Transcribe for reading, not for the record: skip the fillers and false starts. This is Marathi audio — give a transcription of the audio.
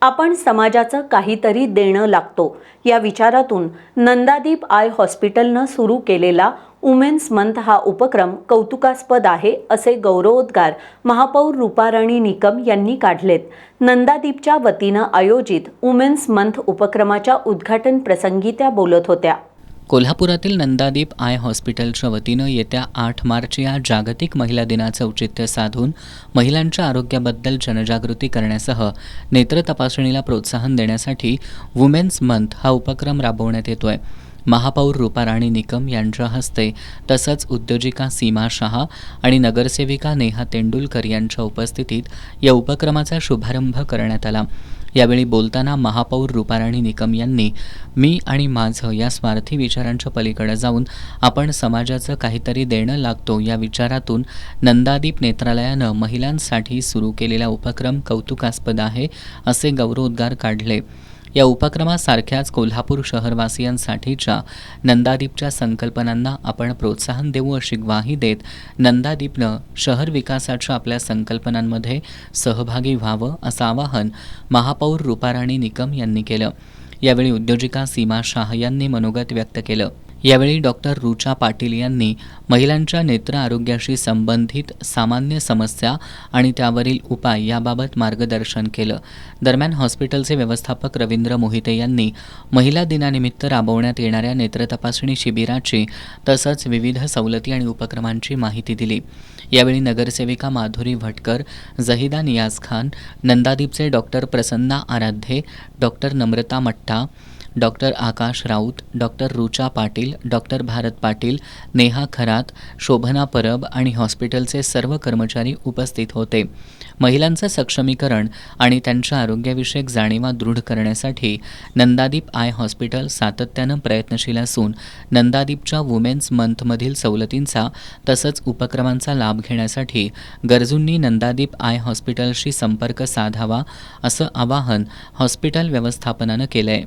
आपण समाजाचं काहीतरी देणं लागतो या विचारातून नंदादीप आय हॉस्पिटलनं सुरू केलेला वुमेन्स मंथ हा उपक्रम कौतुकास्पद आहे असे गौरवोद्गार महापौर रूपाराणी निकम यांनी काढलेत। नंदादीपच्या वतीनं आयोजित वुमेन्स मंथ उपक्रमाच्या उद्घाटन प्रसंगी त्या बोलत होत्या। कोल्हापुरातील नंदादीप आय हॉस्पिटलच्या वतीनं येत्या 8 मार्च या जागतिक महिला दिनाचं औचित्य साधून महिलांच्या आरोग्याबद्दल जनजागृती करण्यासह नेत्र तपासणीला प्रोत्साहन देण्यासाठी वुमेन्स मंथ हा उपक्रम राबवण्यात येतोय। महापौर रूपाराणी निकम यांच्या हस्ते तसंच उद्योजिका सीमा शहा आणि नगरसेविका नेहा तेंडुलकर यांच्या उपस्थितीत या उपक्रमाचा शुभारंभ करण्यात आला। यावेळी बोलताना महापौर रूपाराणी निकम यांनी मी आणि माझं या स्वार्थी विचारांच्या पलीकडे जाऊन आपण समाजाचं काहीतरी देणं लागतो या विचारातून नंदादीप नेत्रालयानं महिलांसाठी सुरू केलेला उपक्रम कौतुकास्पद आहे असे गौरवोद्गार काढले। या उपक्रमासारख्याच कोल्हापूर शहरवासियांसाठीच्या नंदादीपच्या संकल्पनांना आपण प्रोत्साहन देऊ अशी ग्वाही देत नंदादीपनं शहर विकासाच्या आपल्या संकल्पनांमध्ये सहभागी व्हावं असं आवाहन महापौर रूपाराणी निकम यांनी केलं। यावेळी उद्योजिका सीमा शाह यांनी मनोगत व्यक्त केलं। यावेळी डॉक्टर रुचा पाटील यांनी महिलांच्या नेत्र आरोग्याशी संबंधित सामान्य समस्या आणि त्यावरील उपाय याबाबत मार्गदर्शन केलं। दरम्यान हॉस्पिटलचे व्यवस्थापक रवींद्र मोहिते यांनी महिला दिनानिमित्त राबवण्यात येणाऱ्या नेत्र तपासणी शिबिराची तसंच विविध सवलती आणि उपक्रमांची माहिती दिली। यावेळी नगरसेविका माधुरी भटकर, जहिदा नियाज खान, नंदादीपचे डॉक्टर प्रसन्ना आराध्ये, डॉक्टर नम्रता मट्टा, डॉक्टर आकाश राऊत, डॉक्टर रुचा पाटील, डॉक्टर भारत पाटील, नेहा खरात, शोभना परब आणि हॉस्पिटलचे सर्व कर्मचारी उपस्थित होते। महिलांचं सक्षमीकरण आणि त्यांच्या आरोग्याविषयक जाणीवा दृढ करण्यासाठी नंदादीप आय हॉस्पिटल सातत्यानं प्रयत्नशील असून नंदादीपच्या वुमेन्स मंथमधील सवलतींचा तसंच उपक्रमांचा लाभ घेण्यासाठी गरजूंनी नंदादीप आय हॉस्पिटलशी संपर्क साधावा असं आवाहन हॉस्पिटल व्यवस्थापनानं केलंय।